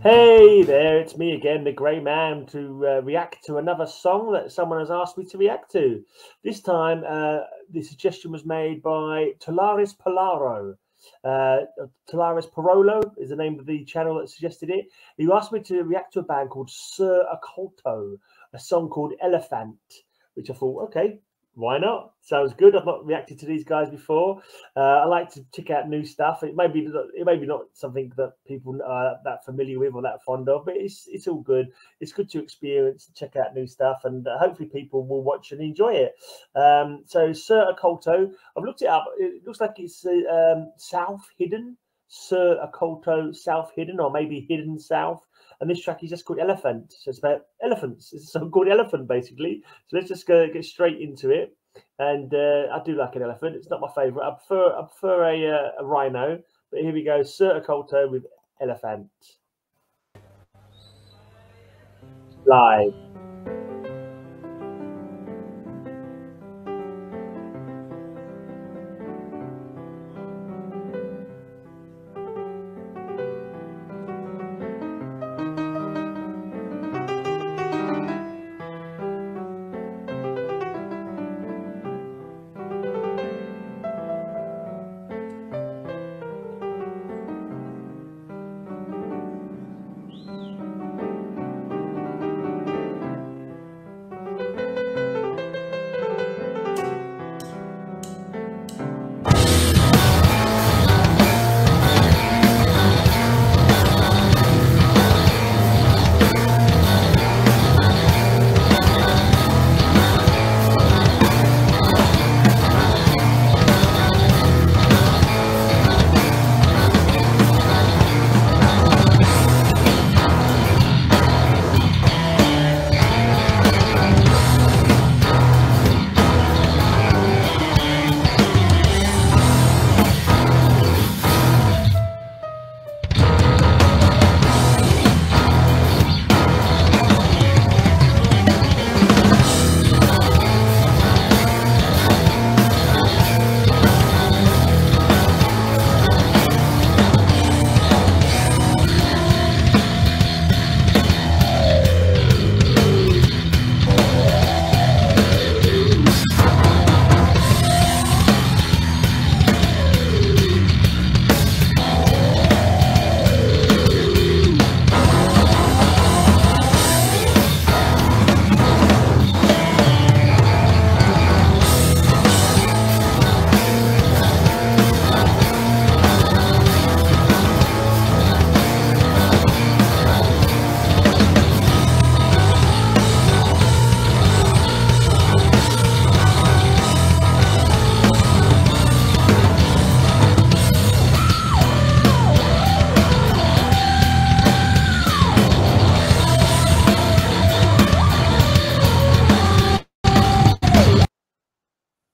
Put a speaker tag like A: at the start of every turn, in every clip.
A: Hey there, it's me again, the Grey Man, to react to another song that someone has asked me to react to. This time, the suggestion was made by Tolaris Polaro. Tolaris Parolo is the name of the channel that suggested it. He asked me to react to a band called Sir Oculto, a song called Elefante, which I thought, okay, why not? Sounds good. I've not reacted to these guys before. I like to check out new stuff. It may be not something that people are that familiar with or that fond of, but it's all good. It's good to experience and check out new stuff, and hopefully people will watch and enjoy it. So Sir Oculto, I've looked it up. It looks like it's South Hidden. Sir Oculto South Hidden, or maybe Hidden South. And this track is just called Elephant. So it's about elephants. It's a song called Elephant, basically. So let's just get straight into it. And I do like an elephant. It's not my favourite. I prefer a rhino. But here we go. Sir Oculto with Elephant. Live.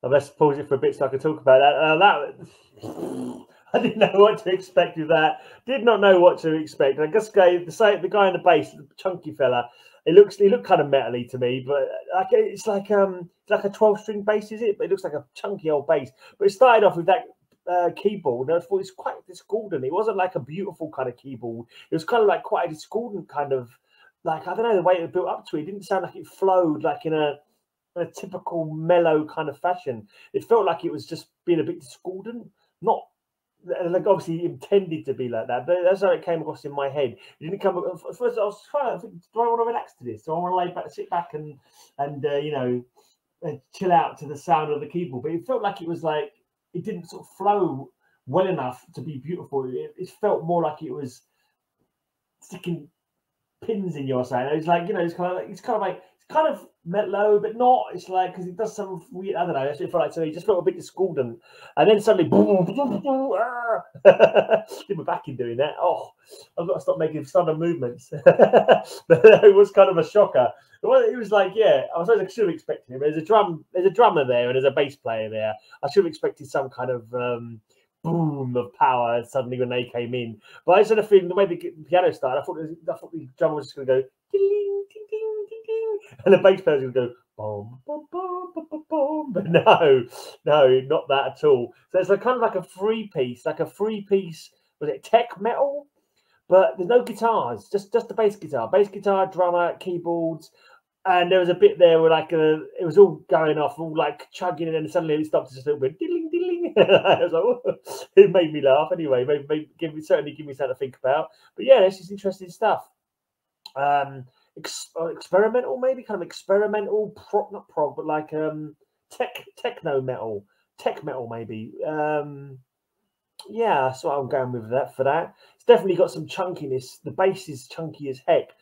A: Let's pause it for a bit so I can talk about that. I didn't know what to expect with that. Did not know what to expect. I guess the guy in the bass, the chunky fella, he looked kind of metally to me, but it's like a 12-string bass, is it? But it looks like a chunky old bass. But it started off with that keyboard, and I thought it's quite discordant. It wasn't like a beautiful kind of keyboard. It was kind of like quite a discordant kind of, like, I don't know, the way it built up to it. It didn't sound like it flowed like in a typical mellow kind of fashion. It felt like it was just being a bit discordant, not like obviously intended to be like that, but that's how it came across in my head. It didn't come. At first, I was trying to think, do I want to relax to this? Do I want to lay back, sit back, and chill out to the sound of the keyboard? But it felt like it was like it didn't sort of flow well enough to be beautiful. It felt more like it was sticking pins in your sound. It's like, it's kind of mellow, but not. It's like, because it does some weird, I don't know, that's what it felt like to me. It just felt a bit discordant. And then suddenly, boom, boom, boom, did my back in doing that. Oh, I've got to stop making sudden movements. But it was kind of a shocker. It was like, yeah, I should have expected him. There's a drummer there, and there's a bass player there. I should have expected some kind of boom of power suddenly when they came in. But I sort of feeling the way the piano started, I thought the drummer was just going to go ding, ding, ding, ding, ding, and the bass player was going to go boom, boom, boom, boom, boom, boom. But no, not that at all. So it's kind of like a three piece, was it tech metal? but there's no guitars, just the bass guitar, drummer, keyboards. And there was a bit there where like it was all going off, all like chugging, and then suddenly it stopped just a little bit, diddling, diddling. I was like, oh. It made me laugh anyway. Certainly give me something to think about. But yeah, this is interesting stuff. Experimental, maybe kind of experimental prog, not prog, but like techno metal, tech metal, maybe. Yeah, that's what I'm going with that for that. It's definitely got some chunkiness. The bass is chunky as heck,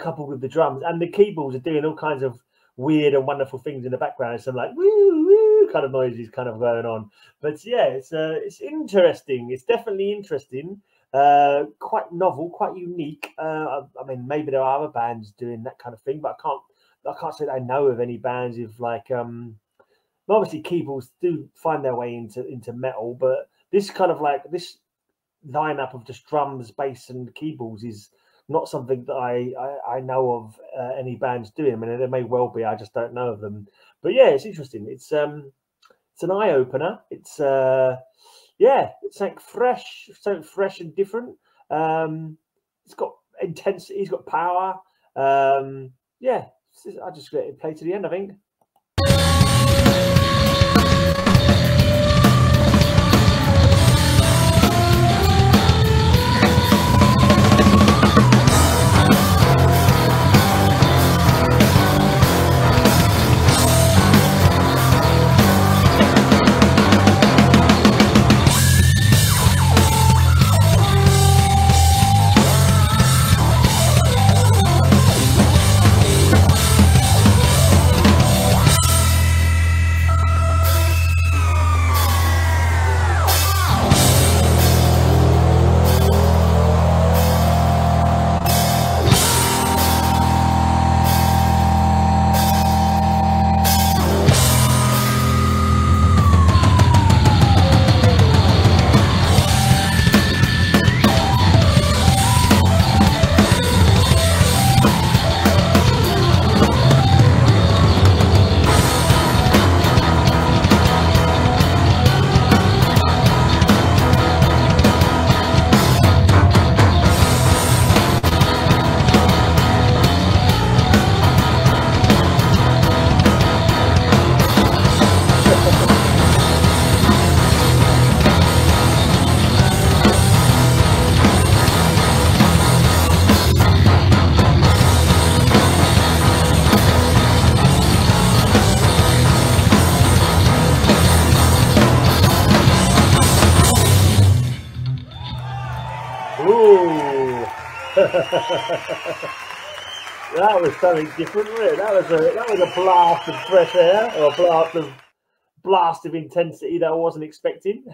A: coupled with the drums, and the keyboards are doing all kinds of weird and wonderful things in the background. Some like woo woo kind of noises kind of going on. But yeah, it's interesting. It's definitely interesting. Quite novel, quite unique. I mean, maybe there are other bands doing that kind of thing, but I can't say that I know of any bands with like obviously keyboards do find their way into metal, but this kind of like this lineup of just drums, bass, and keyboards is not something that I know of any bands doing. I mean, there may well be, I just don't know of them. But yeah, it's interesting. It's an eye opener. It's yeah, it's something fresh and different. It's got intensity, it's got power. Yeah, I just let it play to the end, I think. Ooh. That was something different, wasn't it? That was a blast of fresh air, or a blast of intensity that I wasn't expecting.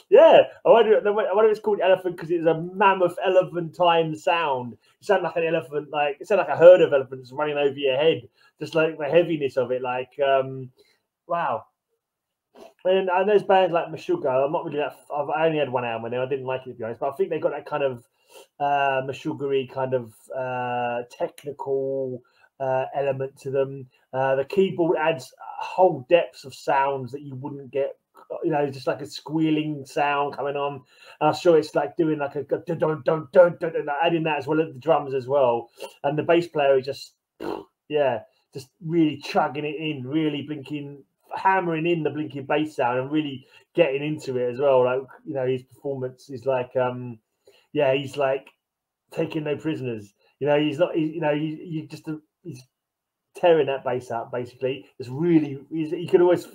A: Yeah, I wonder if it's called elephant because it's a mammoth elephantine sound. It sounded like an elephant, like it sounded like a herd of elephants running over your head, just like the heaviness of it. Like, wow. And those bands like Meshuggah, I'm not really that. I only had one album and I didn't like it, to be honest. But I think they got that kind of Meshuggah-y kind of technical element to them. The keyboard adds whole depths of sounds that you wouldn't get. You know, just like a squealing sound coming on. And I'm sure it's like doing like a don't, adding that as well as the drums as well. And the bass player is just, yeah, just really chugging it in, really hammering in the blinking bass sound and really getting into it as well. Like, you know, his performance is like, yeah, he's like taking no prisoners. You know, he's not, you know, he's tearing that bass out basically. It's really, you can always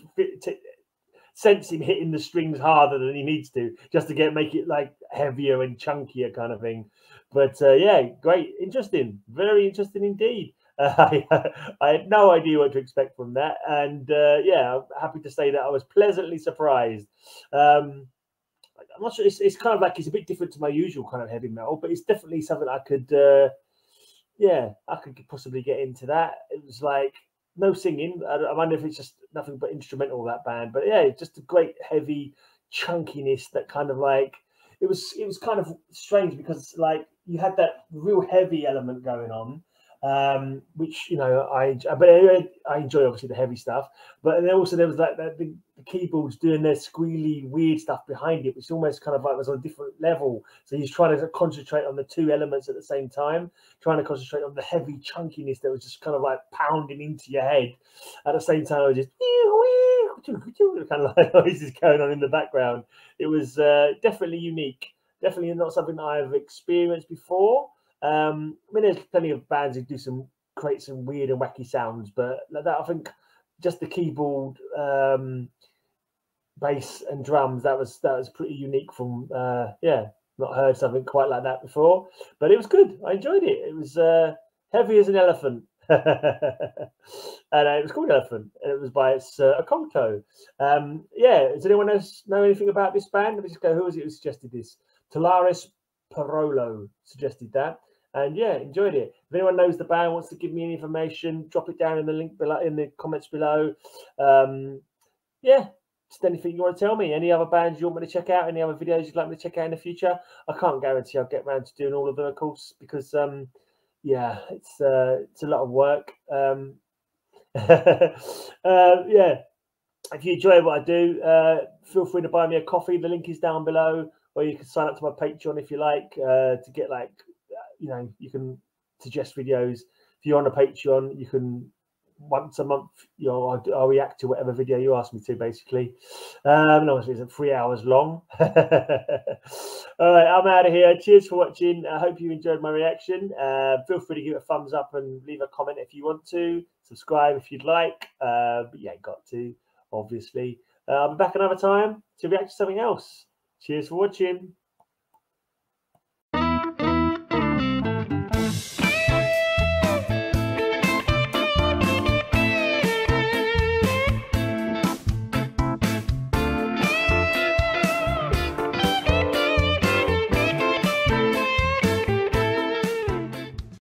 A: sense him hitting the strings harder than he needs to, just to make it like heavier and chunkier kind of thing. But yeah, great, interesting, very interesting indeed. I had no idea what to expect from that, and yeah, I'm happy to say that I was pleasantly surprised. I'm not sure. It's kind of like it's a bit different to my usual kind of heavy metal, but it's definitely something I could, yeah, I could possibly get into that. It was like no singing. I wonder if it's just nothing but instrumental, that band. But yeah, just a great heavy chunkiness that kind of like it was kind of strange because like you had that real heavy element going on. which I enjoy obviously the heavy stuff. But then also there was like the keyboards doing their squealy weird stuff behind it, which almost kind of like was on a different level. So he's trying to concentrate on the two elements at the same time, trying to concentrate on the heavy chunkiness that was just kind of like pounding into your head. At the same time, it was just kind of like noises going on in the background. It was definitely unique. Definitely not something that I've experienced before. I mean, there's plenty of bands who create some weird and wacky sounds, but like that, I think just the keyboard, bass, and drums, that was pretty unique. From not heard something quite like that before, but it was good. I enjoyed it. It was heavy as an elephant. And it was called Elephant, and it was by Oculto. Does anyone else know anything about this band? Let me just go. Who was it who suggested this? Tolaris Parolo suggested that, and enjoyed it. If anyone knows the band, wants to give me any information, drop it down in the link below, in the comments below. Just anything you want to tell me. Any other bands you want me to check out? Any other videos you'd like me to check out in the future? I can't guarantee I'll get around to doing all of them, of course, because it's a lot of work. If you enjoy what I do, feel free to buy me a coffee. The link is down below, or you can sign up to my Patreon if you like, to get you can suggest videos. If you're on a Patreon, you can once a month, I'll react to whatever video you ask me to, basically. And obviously it's 3 hours long. All right, I'm out of here. Cheers for watching. I hope you enjoyed my reaction. Feel free to give it a thumbs up and leave a comment if you want to. Subscribe if you'd like, but you ain't got to, obviously. I'll be back another time to react to something else. Cheers for watching.